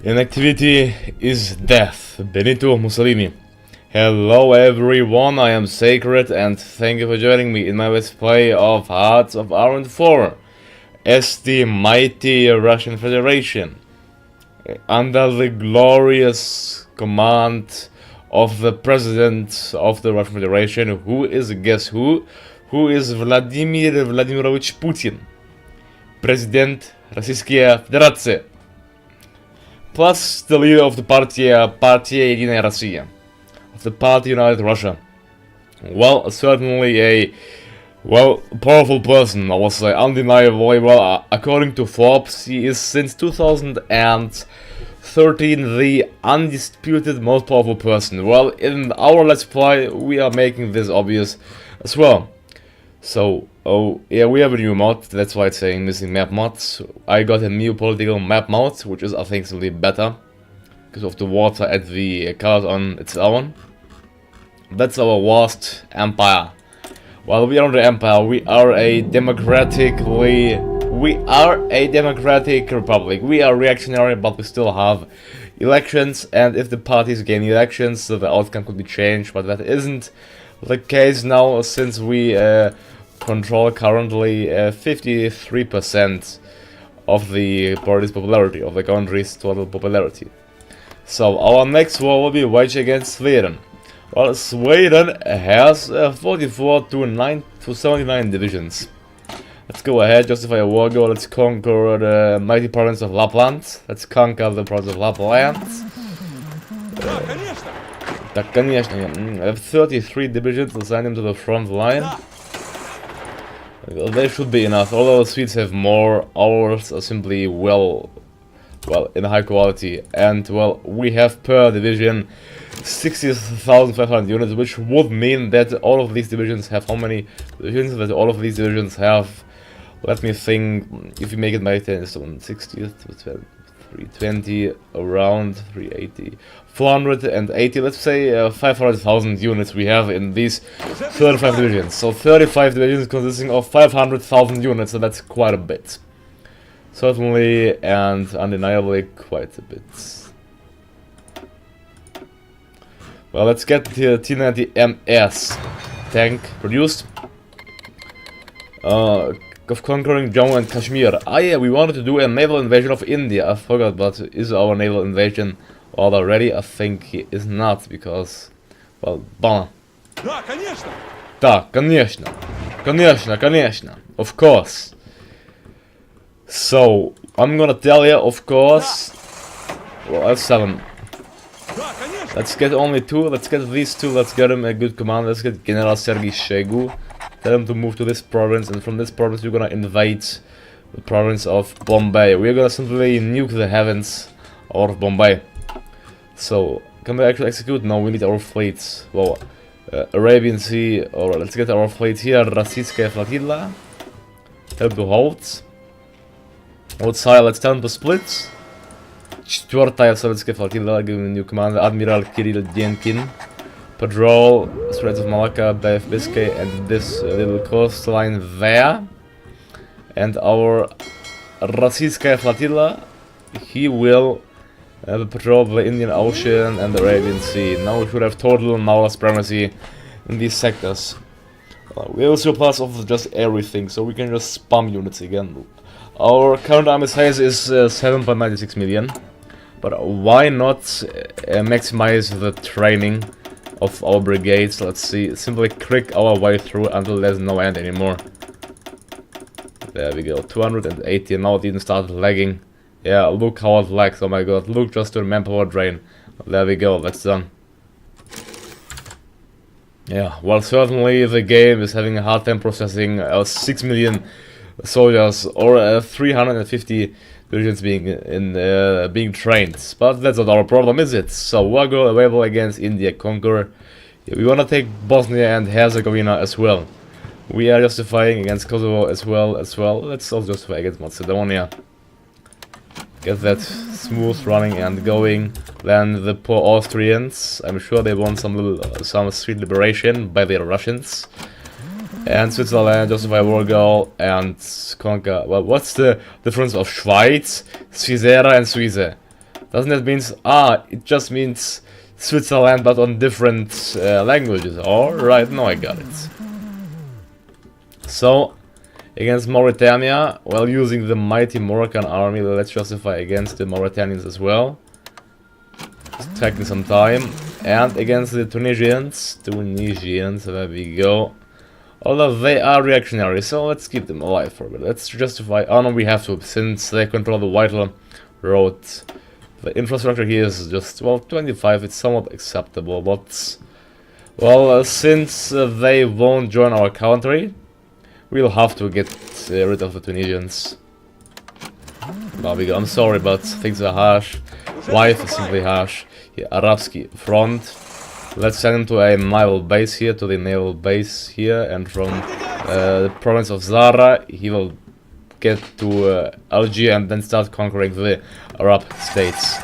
Inactivity is death. Benito Mussolini. Hello everyone, I am Sacred and thank you for joining me in my let's play of Hearts of Iron 4 as the mighty Russian Federation under the glorious command of the President of the Russian Federation, who is, guess who? Who is Vladimir Vladimirovich Putin, President Российской Федерации, plus the leader of the Партия Единая Россия, of the Party United Russia. Well, certainly a, powerful person, I would say, undeniably. Well, according to Forbes, he is since 2013 the undisputed most powerful person. Well, in our Let's Play, we are making this obvious as well. So, oh yeah, we have a new mod, that's why it's saying missing map mods. I got a new political map mod, which is I think slightly better, because of the water and the colors on its own. That's our vast empire. While we are the empire, we are a democratic republic. We are reactionary, but we still have elections, and if the parties gain elections, so the outcome could be changed, but that isn't the case now, since we control currently 53% of the party's popularity, of the country's total popularity. So our next war will be waged against Sweden. Well, Sweden has 44 to 79 divisions. Let's go ahead, justify a war goal. Let's conquer the mighty province of Lapland. Let's conquer the province of Lapland. I have 33 divisions, assign them to the front line. Well, they should be enough, although the Swedes have more. Ours are simply well, in high quality. And, well, we have per division 60,500 units, which would mean that all of these divisions have how many divisions? That all of these divisions have, let me think, if you make it by 10, so 60, 320, around 380, 480, let's say 500,000 units we have in these 35 divisions. So 35 divisions consisting of 500,000 units, so that's quite a bit. Certainly and undeniably quite a bit. Well, let's get the T-90 MS tank produced. Of conquering Jammu and Kashmir. Ah yeah, we wanted to do a naval invasion of India. I forgot, but is our naval invasion already? I think he is not, because, well, bummer. Да, конечно. Да, конечно. Конечно. Of course. So, I'm gonna tell you, of course. Well, I have 7. Let's get only 2, let's get these 2, let's get him a good command, let's get General Sergei Shoigu. Tell him to move to this province, and from this province we're gonna invade the province of Bombay. We're gonna simply nuke the heavens out of Bombay. So, can we actually execute? No, we need our fleets. Well, Arabian Sea, alright, let's get our fleet here. Российская Flotilla. Help to hold. Outside, let's tell him to split. Четвертая Советская Flotilla, giving a new commander, Admiral Kirill Denkin. Patrol Straits of Malacca, Bay of Biscay, and this little coastline there. And our Российская Flotilla, he will patrol the Indian Ocean and the Arabian Sea. Now we should have total naval supremacy in these sectors. We have a surplus of just everything, so we can just spam units again. Our current army size is 7.96 million. But why not maximize the training of our brigades? Let's see, simply click our way through until there's no end anymore. There we go, 280, now it didn't start lagging. Yeah, look how it lags, oh my god, look just to the manpower drain. There we go, that's done. Yeah, well, certainly the game is having a hard time processing 6 million soldiers or 350 divisions being trained, but that's not our problem, is it? So war goal available against India, conquer. Yeah, we wanna take Bosnia and Herzegovina as well. We are justifying against Kosovo as well. Let's also justify against Macedonia. Get that smooth running and going. Then the poor Austrians, I'm sure they want some sweet liberation by the Russians. And Switzerland, justify war goal, and conquer. Well, what's the difference of Schweiz, Svisera, and Suisse? Doesn't that mean... it just means Switzerland, but on different languages. Alright, now I got it. So, against Mauritania, while using the mighty Moroccan army, let's justify against the Mauritanians as well. It's taking some time. And against the Tunisians, there we go. Although they are reactionary, so let's keep them alive for a bit. Let's justify... Oh no, we have to, since they control the vital road. The infrastructure here is just, well, 25, it's somewhat acceptable, but... Well, since they won't join our country, we'll have to get rid of the Tunisians. There we go, I'm sorry, but things are harsh. Life is simply harsh. Here, Arabski front. Let's send him to a naval base here, to the naval base here, and from the province of Zara, he will get to Algiers and then start conquering the Arab states.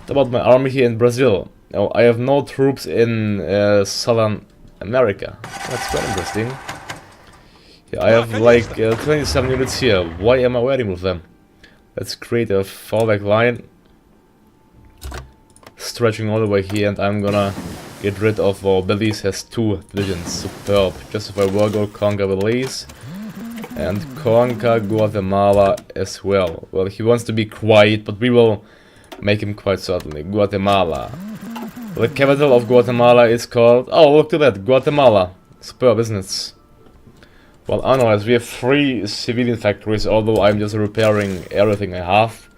What about my army here in Brazil? Oh, I have no troops in Southern America. That's quite interesting. Yeah, I have like 27 units here. Why am I wearing with them? Let's create a fallback line, stretching all the way here, and I'm gonna get rid of... Belize has 2 divisions. Superb. Justify war goal, conquer Belize. And conquer Guatemala as well. Well, he wants to be quiet, but we will make him quite certainly. Guatemala. The capital of Guatemala is called... Oh, look at that. Guatemala. Superb, isn't it? Well, otherwise, we have 3 civilian factories, although I'm just repairing everything I have.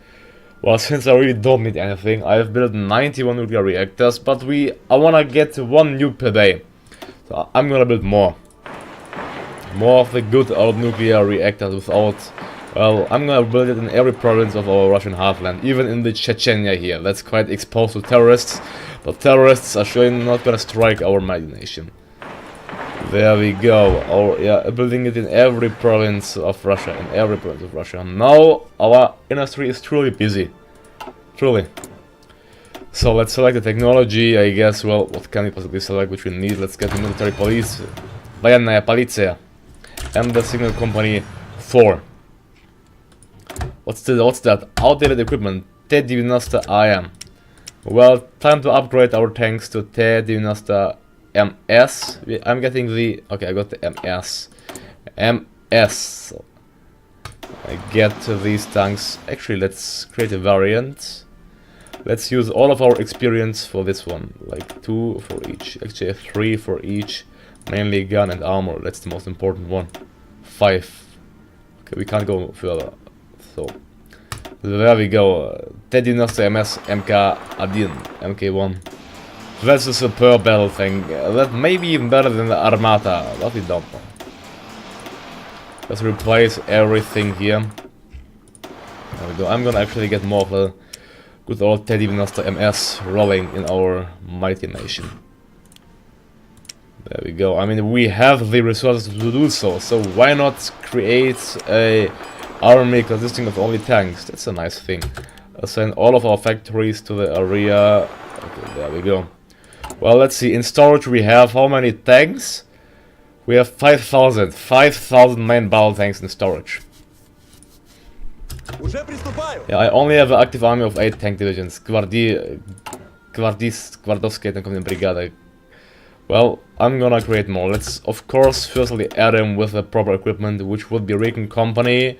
Well, since I really don't need anything, I've built 91 nuclear reactors, but I wanna get 1 nuke per day. So I'm gonna build more. More of the good old nuclear reactors without... Well, I'm gonna build it in every province of our Russian heartland, even in the Chechnya here. That's quite exposed to terrorists, but terrorists are surely not gonna strike our mighty nation. There we go. Yeah, building it in every province of Russia, Now our industry is truly busy. Truly. So let's select the technology, I guess. Well, what can we possibly select which we need? Let's get the military police, Военная полиция, and the signal company 4. What's that? Outdated equipment, T-90 AM. Well, time to upgrade our tanks to T-90 MS. I'm getting the... Okay, I got the MS. MS. So I get these tanks. Actually, let's create a variant. Let's use all of our experience for this one. Like 2 for each. Actually, 3 for each. Mainly gun and armor. That's the most important one. 5. Okay, we can't go further. So, there we go. T-90 MS MK1. MK1. That's a superb battle thing. That may be even better than the Armata, but we don't know. Let's replace everything here. There we go. I'm gonna actually get more of a good old T-90 MS rolling in our mighty nation. There we go. I mean, we have the resources to do so, so why not create a army consisting of only tanks? That's a nice thing. Assign all of our factories to the area. Okay, there we go. Well, let's see. In storage we have how many tanks? We have 5,000 main battle tanks in storage. Yeah, I only have an active army of 8 tank divisions. Gwardowskie tankowne brigady. Well, I'm gonna create more. Let's, of course, firstly add them with the proper equipment, which would be Recon Company,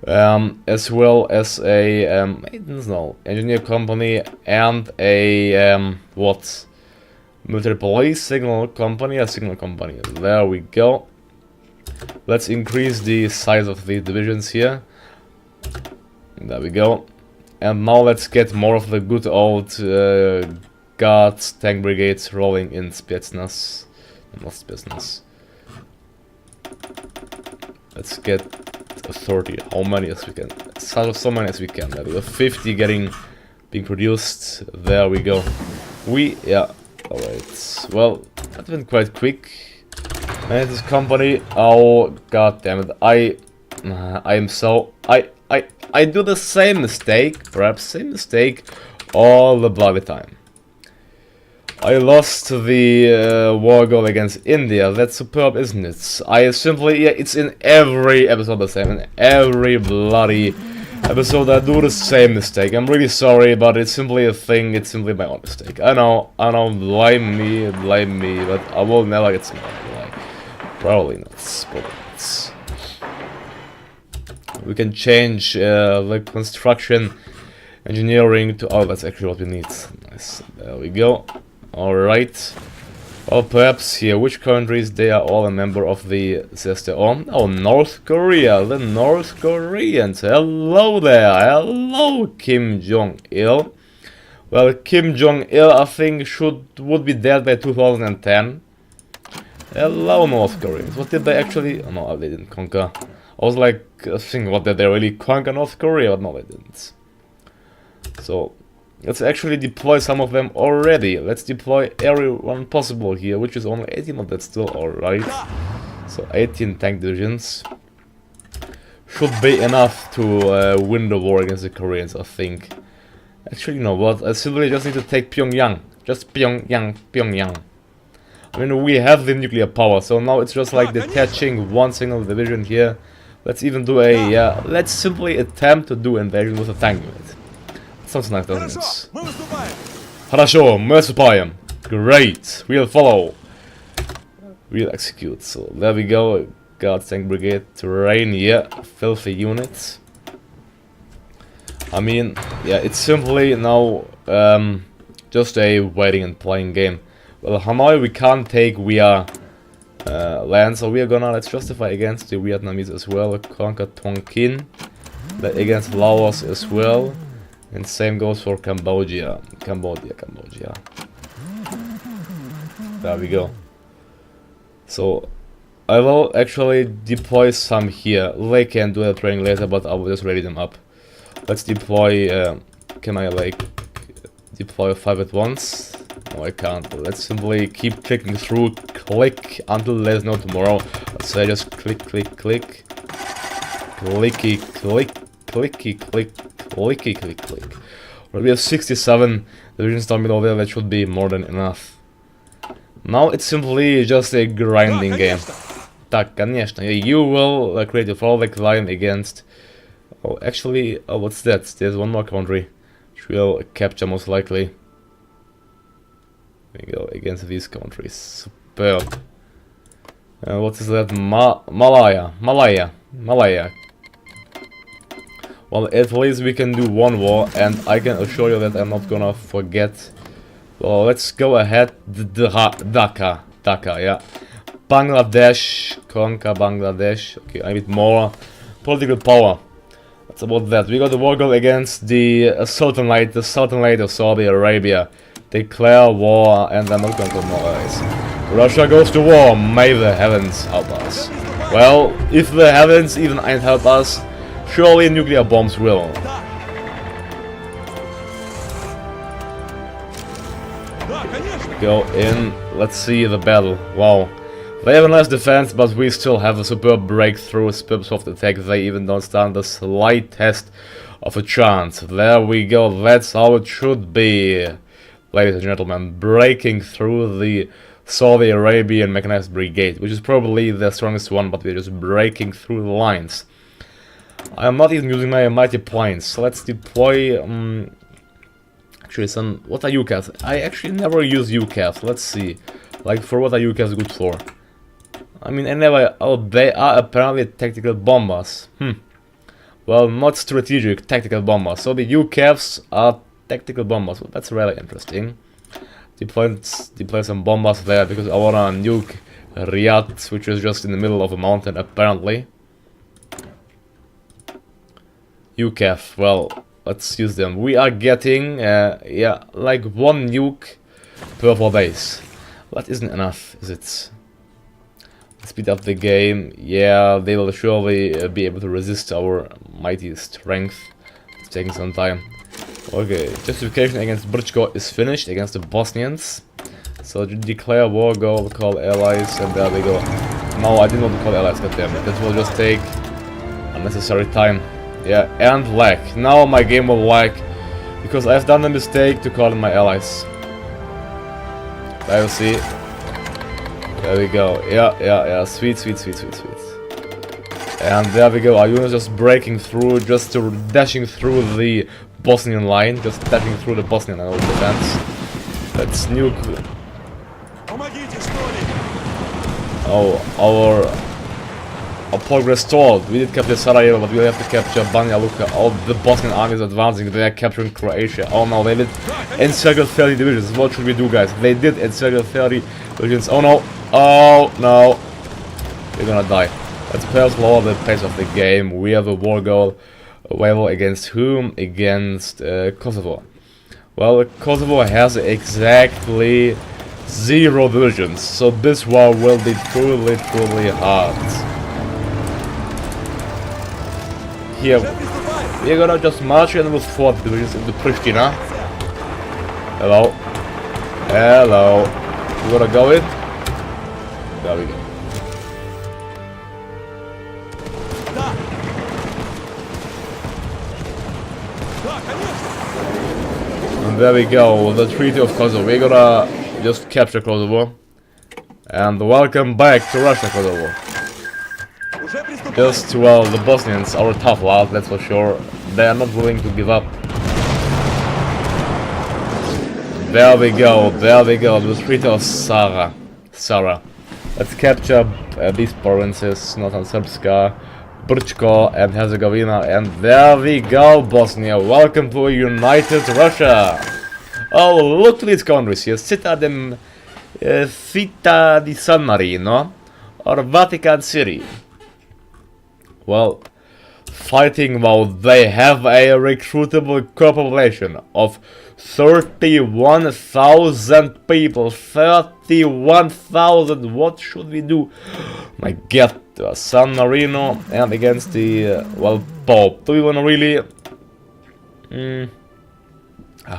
as well as a maintenance, no, engineer company, and a military police signal company. A signal company. There we go. Let's increase the size of the divisions here. There we go. And now let's get more of the good old guards, tank brigades rolling in Spetsnaz. Not Spetsnaz. Let's get 30. How many as we can? So many as we can. There we go. 50 being produced. There we go. Yeah. Alright. Well, that went quite quick. And this company. Oh, god damn it. I do the same mistake, perhaps same mistake, all the bloody time. I lost the war goal against India. That's superb, isn't it? I simply, yeah, it's in every episode the same, in every bloody episode I do the same mistake. I'm really sorry, but it's simply a thing, it's simply my own mistake. I know, blame me, but I will never get smart. Like, probably not, we can change the construction engineering to... Oh, that's actually what we need. Nice, there we go. Alright. Well, perhaps here, which countries, they are all a member of the sister on? Oh, North Korea, the North Koreans. Hello there, hello Kim Jong-il. Well, Kim Jong-il, I think, would be dead by 2010. Hello, North Koreans. What did they actually... Oh, no, they didn't conquer. I was like, thinking, what, did they really conquer North Korea? But no, they didn't. So... let's actually deploy some of them already. Let's deploy everyone possible here, which is only 18, but that's still alright. So 18 tank divisions should be enough to win the war against the Koreans, I think. Actually, you know what? I simply just need to take Pyongyang. Just Pyongyang. I mean, we have the nuclear power, so now it's just like detaching one single division here. Let's even do a... let's simply attempt to do invasion with a tank unit. Sounds nice, doesn't it? Хорошо, мы наступаем. Great, we'll follow. We'll execute. So there we go. Guards tank brigade terrain. Yeah, filthy units. I mean, yeah, it's simply now just a waiting and playing game. Well, Hanoi we can't take via land, so we are gonna let's justify against the Vietnamese as well. Conquer Tonkin, against Laos as well. And same goes for Cambodia. Cambodia. There we go. So, I will actually deploy some here. They can do the training later, but I will just ready them up. Let's deploy... can I, like, deploy 5 at once? No, I can't. Let's simply keep clicking through. Click until there's no tomorrow. So I just click. Clicky, click. Well, we have 67 divisions down below there, that should be more than enough. Now it's simply just a grinding game. Так, конечно. You will create a fallback line against... Oh, actually, what's that? There's one more country which we'll capture most likely. There we go, against these countries. Superb. What is that? Malaya. Well, at least we can do one war, and I can assure you that I'm not gonna forget. Well, let's go ahead. Dhaka, yeah. Bangladesh, conquer Bangladesh. Okay, I need more political power. That's about that. We got the war goal against the Sultanate of Saudi Arabia. Declare war, and I'm not going to memorize. Russia goes to war. May the heavens help us. Well, if the heavens even ain't help us, surely nuclear bombs will. Go in, let's see the battle. Wow. They have a nice defense, but we still have a superb breakthrough, superb soft attack. They even don't stand the slightest of a chance. There we go, that's how it should be. Ladies and gentlemen, breaking through the Saudi Arabian mechanized brigade, which is probably the strongest one, but we're just breaking through the lines. I am not even using my mighty planes, so let's deploy, actually some, what are UCAVs? I actually never use UCAVs, let's see, like for what are UCAVs good for? I mean, I never, oh, they are apparently tactical bombers, well, not strategic, tactical bombers, so the UCAVs are tactical bombers, well, that's really interesting. Deploy some bombers there, because I wanna nuke Riyadh, which is just in the middle of a mountain, apparently. UCAV, well, let's use them. We are getting, yeah, like one nuke per 4 days. That isn't enough, is it? Speed up the game. Yeah, they will surely be able to resist our mighty strength. It's taking some time. Okay, justification against Brčko is finished, against the Bosnians. So declare war, go, call allies, and there we go. No, I didn't want to call allies, goddammit. That will just take unnecessary time. Yeah, and lag. Now my game will lag, because I've done the mistake to call in my allies. I will see. There we go. Yeah. Sweet. And there we go, our units just breaking through, just dashing through the Bosnian line, just dashing through the Bosnian defense. Let's nuke. Oh, our progress stalled. We did capture Sarajevo, but we have to capture Banja Luka. All the Bosnian armies advancing, they are capturing Croatia. Oh no, they did encircle 30 divisions. What should we do, guys? They did encircle 30 divisions. Oh no, oh no. We're gonna die. Let's perhaps lower the pace of the game. We have a war goal. Well, against whom? Against Kosovo. Well, Kosovo has exactly 0 divisions, so this war will be truly hard. Here, we're gonna just march in with 4 divisions into Pristina. Hello. Hello. We're gonna go in. There we go. And there we go, the Treaty of Kosovo. We're gonna just capture Kosovo. And welcome back to Russia, Kosovo. Just, well, the Bosnians are a tough lot, that's for sure. They are not willing to give up. There we go, the Treaty of Sara. Let's capture these provinces, Northern Srpska, Brčko and Herzegovina, and there we go, Bosnia. Welcome to a united Russia. Oh, look at these countries here. Città di San Marino or Vatican City. Well, fighting while they have a recruitable core population of 31,000 people. 31,000. What should we do? My God, San Marino and against the well, Pope. Do we want to really?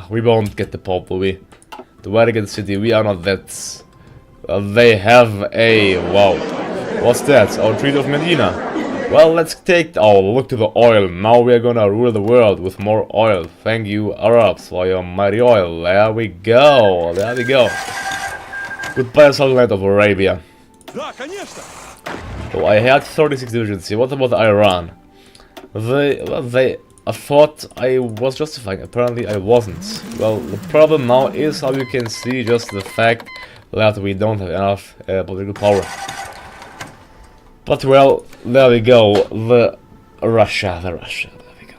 We won't get the Pope, will we? The Vatican City. We are not that. They have a wow. What's that? Our Treaty of Medina. Well, let's take. Oh, look to the oil. Now we are gonna rule the world with more oil. Thank you, Arabs, for your mighty oil. There we go. There we go. Goodbye, Sultanate of Arabia. So I had 36 divisions here. What about Iran? I thought I was justifying. Apparently I wasn't. Well, the problem now is, how you can see, just the fact that we don't have enough political power. But well, there we go. The Russia. There we go.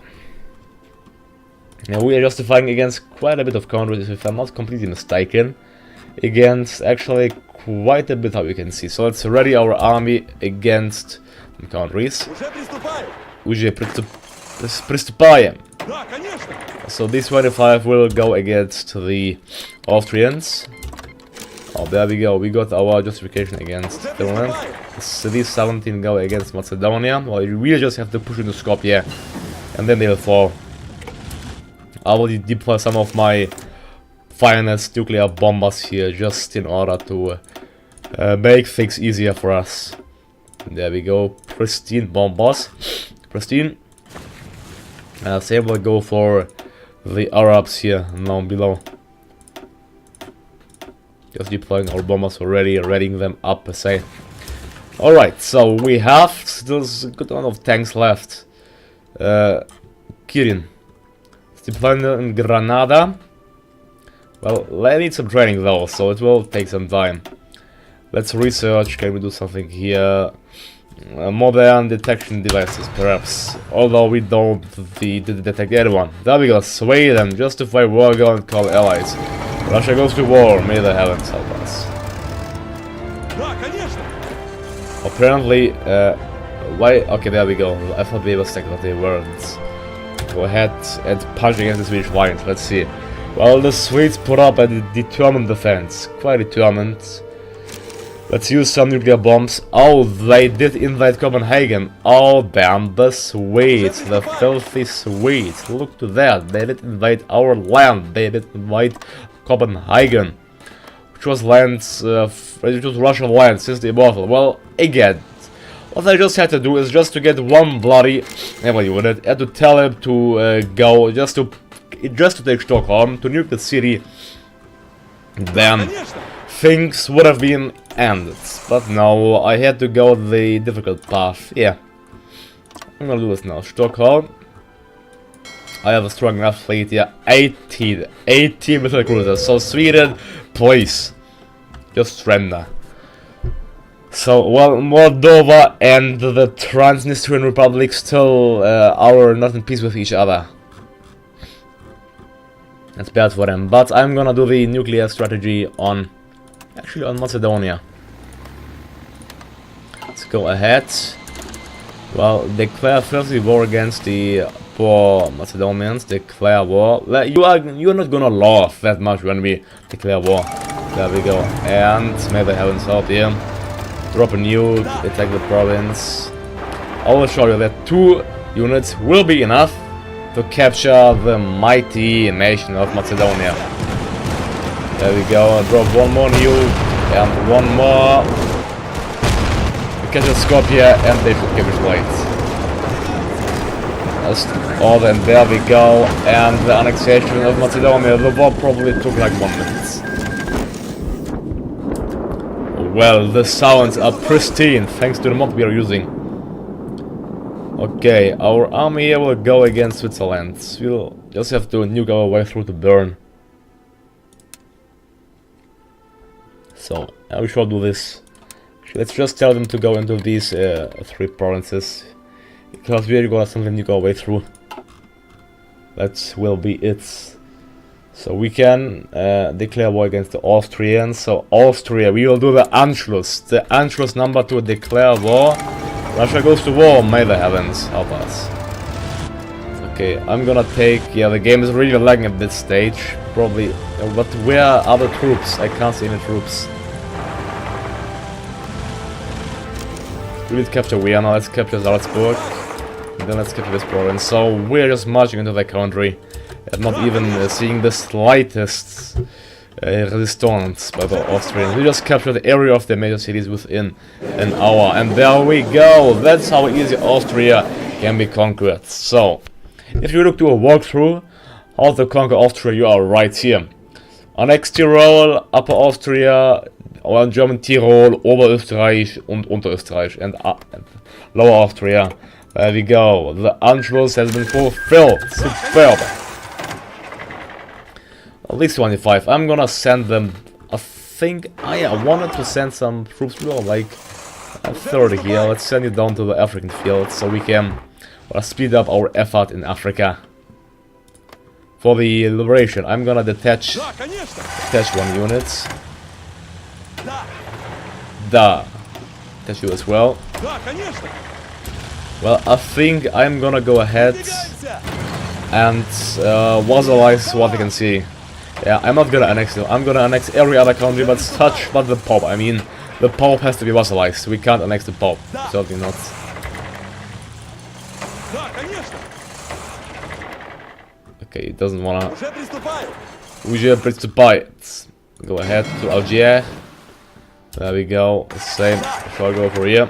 Now we are justifying against quite a bit of countries, if I'm not completely mistaken. Against actually quite a bit, how you can see. So let's ready our army against some countries. Уже приступаем. So these 25 will go against the Austrians. Oh, there we go. We got our justification against Finland. So these 17 go against Macedonia. Well, you really just have to push into Skopje, and then they'll fall. I will deploy some of my finest nuclear bombers here, just in order to make things easier for us. There we go. Pristine bombers. Pristine. Same will go for the Arabs here, down below. Just deploying our bombers already, readying them up, per se. Alright, so we have still a good amount of tanks left. Kirin. Deploying in Granada. Well, I need some training though, so it will take some time. Let's research, can we do something here? Modern detection devices, perhaps. Although we don't detect anyone. There we go, Sweden, justify war goal and call allies. Russia goes to war, may the heavens help us. Apparently, why? Okay, there we go. I thought they were stuck, but they weren't. Go ahead and punch against the Swedish lines, let's see. Well, the Swedes put up a determined defense. Quite determined. Let's use some nuclear bombs. Oh, they did invade Copenhagen. Oh, damn, the Swedes, the filthy Swedes. Look to that, they did invade our land. They did invade Copenhagen, which was Russian land since the immortal. Well, again, what I just had to do is just to get one bloody unit and to tell him to go, just to take Stockholm, to nuke the city. Then things would have been ended. But no, I had to go the difficult path. Yeah, I'm gonna do this now. Stockholm. I have a strong enough fleet here. 18 missile cruisers. So Sweden, please. Just surrender. So, well, Moldova and the Transnistrian Republic still are not in peace with each other. That's bad for them. But I'm gonna do the nuclear strategy on... actually on Macedonia. Let's go ahead. Well, declare first the war against the poor Macedonians. Declare war. Well, you're not gonna laugh that much when we declare war. There we go. And may the heavens help you. Drop a nuke, attack the province. I will show you that 2 units will be enough to capture the mighty nation of Macedonia. There we go. Drop 1 more nuke and 1 more. We capture Skopje and they should give it light. That's all, then there we go. And the annexation of Macedonia. The war probably took like 1 minute. Well, the sounds are pristine, thanks to the mod we are using. Okay, our army here will go against Switzerland. We'll just have to nuke our way through to Bern. So, we shall do this. Let's just tell them to go into these 3 provinces. Because we're gonna simply nuke our way through. That will be it. So we can declare war against the Austrians. So Austria, we will do the Anschluss. The Anschluss number to declare war. Russia goes to war, may the heavens help us. Okay, I'm gonna take... yeah, the game is really lagging at this stage. Probably... but where are the troops? I can't see any troops. We need to capture Vienna, let's capture Salzburg. And then let's capture this province. So we're just marching into the country. And not even seeing the slightest resistance by the Austrians. We just captured the area of the major cities within an hour. And there we go! That's how easy Austria can be conquered. So, if you look to a walkthrough, how to conquer Austria, you are right here. Annex Tyrol, Upper Austria, or German Tyrol, Oberösterreich und Unterösterreich, and Lower Austria. There we go. The Anschluss has been fulfilled. Superb. At least 25. I'm gonna send them. I think I wanted to send some troops. We are like 30 here. Let's send it down to the African field so we can speed up our effort in Africa for the liberation. I'm gonna detach 1 unit. Detach you as well. Well, I think I'm gonna go ahead and vassalize what I can see. Yeah, I'm not gonna annex them. I'm gonna annex every other country but the Pope. I mean, the Pope has to be vassalized. We can't annex the Pope. Certainly not. Okay, it doesn't wanna... Уже приступает. Go ahead to Algiers. There we go. Same. Shall I go over here?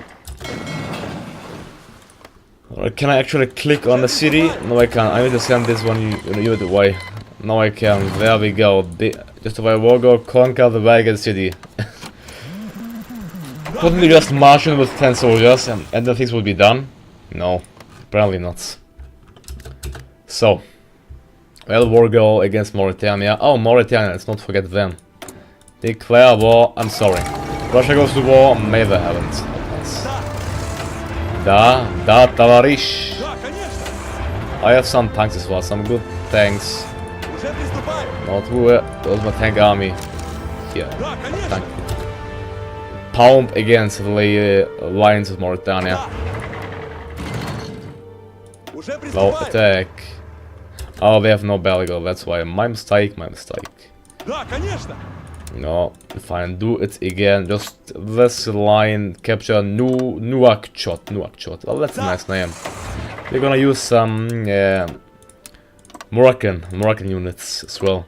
Can I actually click on the city? No, I can't. I need to send this one unit away. No, I can. There we go. Just if I will go conquer the Wagon City. Couldn't we just march in with 10 soldiers and the things would be done? No, apparently not. So, well, war goal against Mauritania. Oh, Mauritania, let's not forget them. Declare war. I'm sorry. Russia goes to war. May the heavens help us. Da, товарищ. I have some tanks as well, some good tanks. Not who? That was my tank army. Here, tank. Pound against the lines of Mauritania. No attack. Oh, they have no belligal. That's why. My mistake. My mistake. No, fine. Do it again. Just this line capture Nouakchott. Well, that's a nice name. We're gonna use some Moroccan units as well.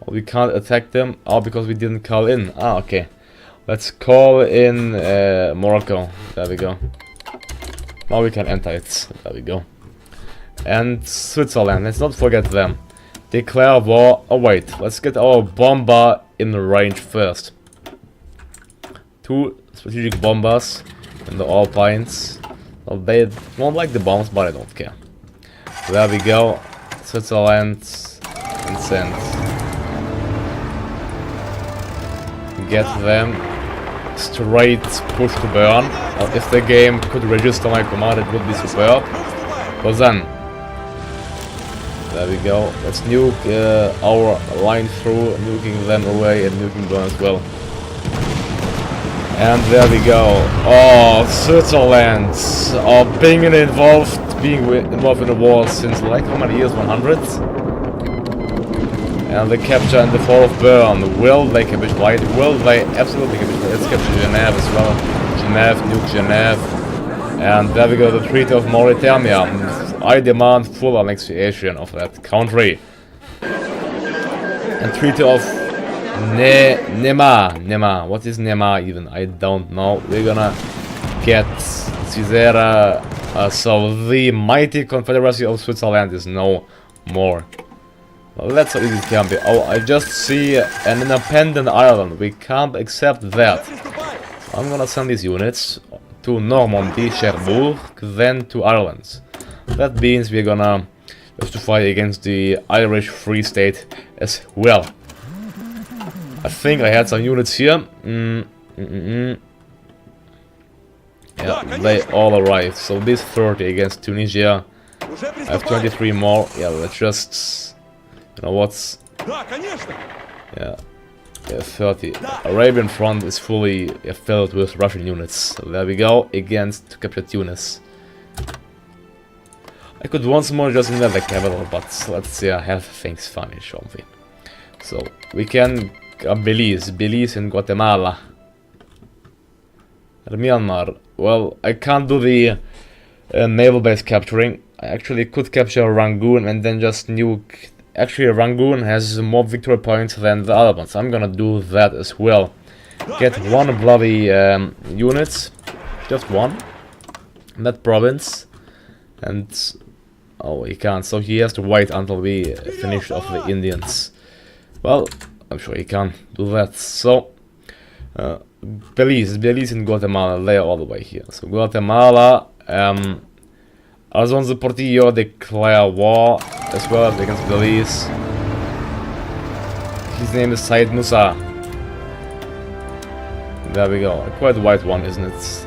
We can't attack them. Oh, because we didn't call in. Ah, okay. Let's call in Morocco. There we go. Now we can enter it. There we go. And Switzerland. Let's not forget them. Declare war. Oh wait. Let's get our bomber in range first. 2 strategic bombers in the Alpines. Well, they won't like the bombs, but I don't care. There we go. Switzerland and send. Get them straight push to burn. If the game could register my command, it would be superb. But then, there we go. Let's nuke our line through, nuking them away and nuking them as well. And there we go. Oh, Switzerland. Oh, being involved in the war since like how many years? 100? And the capture and the fall of Bern. Will they capitulate? Will they absolutely capitulate? Let's capture Genève as well. Genève, nuke Genève. And there we go, the Treaty of Mauritania. I demand full annexation of that country. And Treaty of Nema. What is Nema even? I don't know. We're gonna get Caesarea. So the mighty Confederacy of Switzerland is no more. Well, that's how easy it can be. Oh, I just see an independent Ireland. We can't accept that. So I'm gonna send these units to Normandy, Cherbourg, then to Ireland. That means we're gonna have to fight against the Irish Free State as well. I think I had some units here. Yeah, they all arrived. So this 30 against Tunisia. I have 23 more. Yeah, let's just... You know what's... Yeah, 30. Arabian front is fully filled with Russian units. So there we go, against to capture Tunis. I could once more just invade the capital, but let's see, I have things funny, shall we? So, we can... Belize and Guatemala. Myanmar. Well, I can't do the naval base capturing. I actually could capture Rangoon and then just nuke... Actually, Rangoon has more victory points than the other ones. I'm gonna do that as well. Get one bloody unit. Just one. In that province. And... Oh, he can't. So he has to wait until we finish off the Indians. Well, I'm sure he can do that. So... Belize and Guatemala, they are all the way here. So Guatemala... Alonso Portillo declare war as well as against Belize. His name is Said Musa. There we go. A quite white one, isn't it?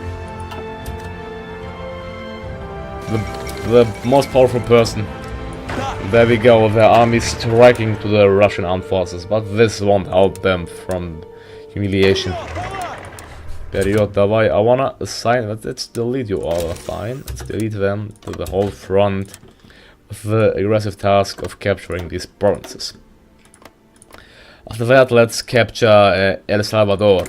The most powerful person. There we go. Their army striking to the Russian armed forces, but this won't help them from humiliation. Period, давай. I wanna assign, let's delete you all, fine. Let's delete them to the whole front with the aggressive task of capturing these provinces. After that, let's capture El Salvador.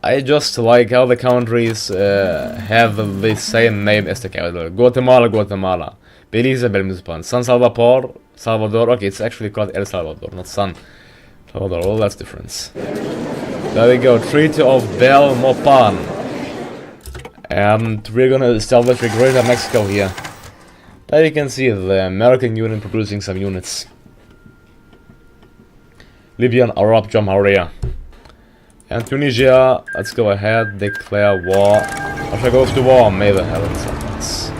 I just like how the countries have the same name as the capital. Guatemala. Belize, San Salvador, okay, it's actually called El Salvador, not San Salvador, well, that's difference. There we go, Treaty of Belmopan. And we're gonna establish a Greater Mexico here. There you can see the American Union producing some units. Libyan Arab Jamhuriya. And Tunisia, let's go ahead, declare war. Russia goes to war, may the heavens help us.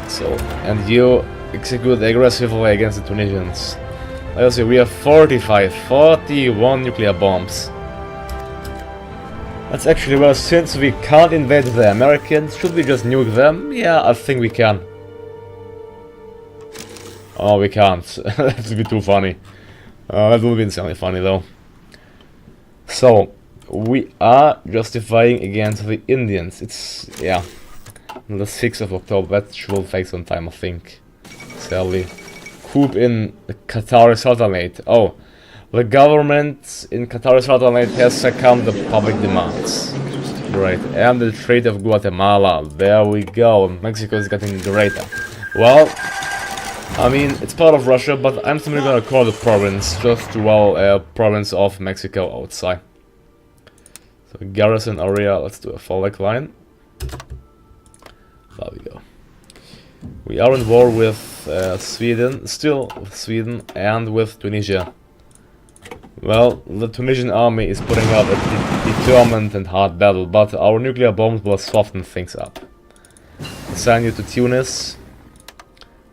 So, and you execute aggressively against the Tunisians. Let's see, we have 41 nuclear bombs. That's actually, well, since we can't invade the Americans, should we just nuke them? Yeah, I think we can. Oh, we can't. That would be too funny. That would be insanely funny, though. So, we are justifying against the Indians. It's, yeah, the 6th of October. That will take some time, I think. Sadly. Coup in the Qatari Sultanate. Oh, the government in Qatari Sultanate has succumbed to public demands. Great. And the Treaty of Guatemala. There we go. Mexico is getting greater. Well, I mean, it's part of Russia, but I'm simply gonna call the province just, well, province of Mexico outside. So, garrison area, let's do a fallback line. There we go. We are in war with Sweden, still with Sweden, and with Tunisia. Well, the Tunisian army is putting up a determined and hard battle, but our nuclear bombs will soften things up. Send you to Tunis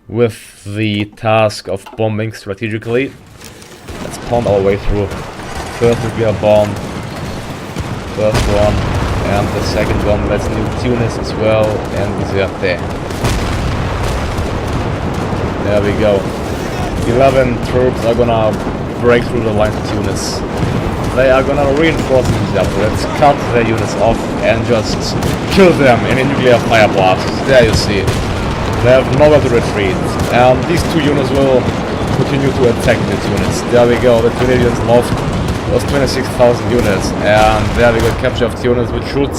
with the task of bombing strategically. Let's pound our way through. First nuclear bomb, first one, and the second one. Let's nuke Tunis as well, and desert there. There we go. 11 troops are gonna break through the line to Tunis. They are gonna reinforce themselves. Let's cut their units off and just kill them in a nuclear fire blast. There you see. They have nowhere to retreat. And these two units will continue to attack the Tunis. There we go. The Tunisians lost those 26,000 units. And there we go. Capture of Tunis, which should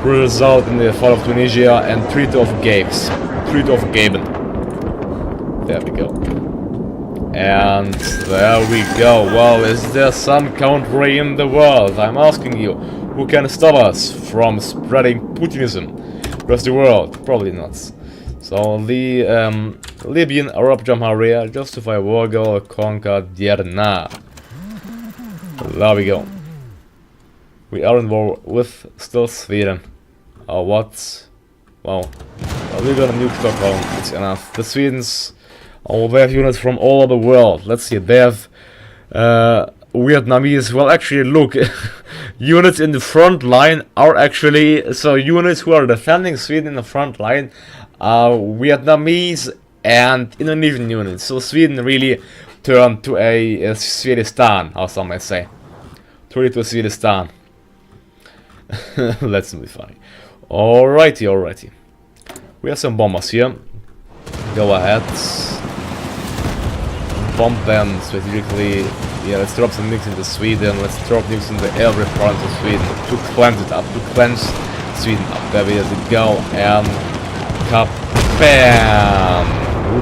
result in the fall of Tunisia and Treaty of Gabes. Treaty of Gaben. There we go. And there we go. Well, is there some country in the world, I'm asking you, who can stop us from spreading Putinism across the world? Probably not. So the Libyan Arab Jamhuriya justify war goal conquer Derna. There we go. We are in war with still Sweden. Oh, what? Wow. Well, we're gonna nuke Stockholm. It's enough. The Swedes. Oh, they have units from all over the world. Let's see, they have Vietnamese. Well, actually, look, units in the front line are actually, so units who are defending Sweden in the front line are Vietnamese and Indonesian units. So Sweden really turned to a Swedistan, or some may say. Turned to a Swedistan. That's not be funny. Alrighty, alrighty. We have some bombers here. Go ahead. Bomb them strategically. Yeah, let's drop some nukes into Sweden. Let's drop nukes into every part of Sweden to cleanse it up, to cleanse Sweden up. There we go. And kabam!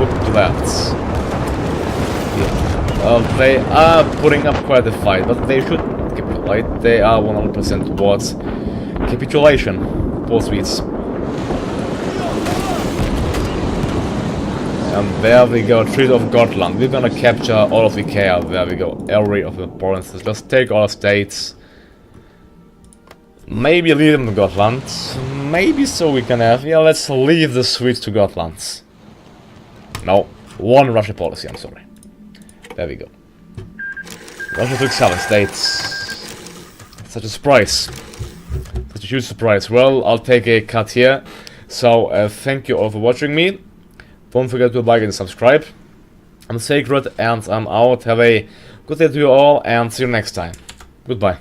Look at that. Yeah. Well, they are putting up quite a fight, but they should capitulate. They are 100% towards capitulation. Poor Swedes. And there we go, Treaty of Gotland. We're gonna capture all of Ikea. There we go, every of the provinces. Just take all states. Maybe leave them to Gotland. Maybe so we can have. Yeah, let's leave the Swedes to Gotland. No, one Russia policy, I'm sorry. There we go. Russia took 7 states. Such a surprise. Such a huge surprise. Well, I'll take a cut here. So, thank you all for watching me. Don't forget to like and subscribe. I'm Sacred and I'm out. Have a good day to you all and see you next time. Goodbye.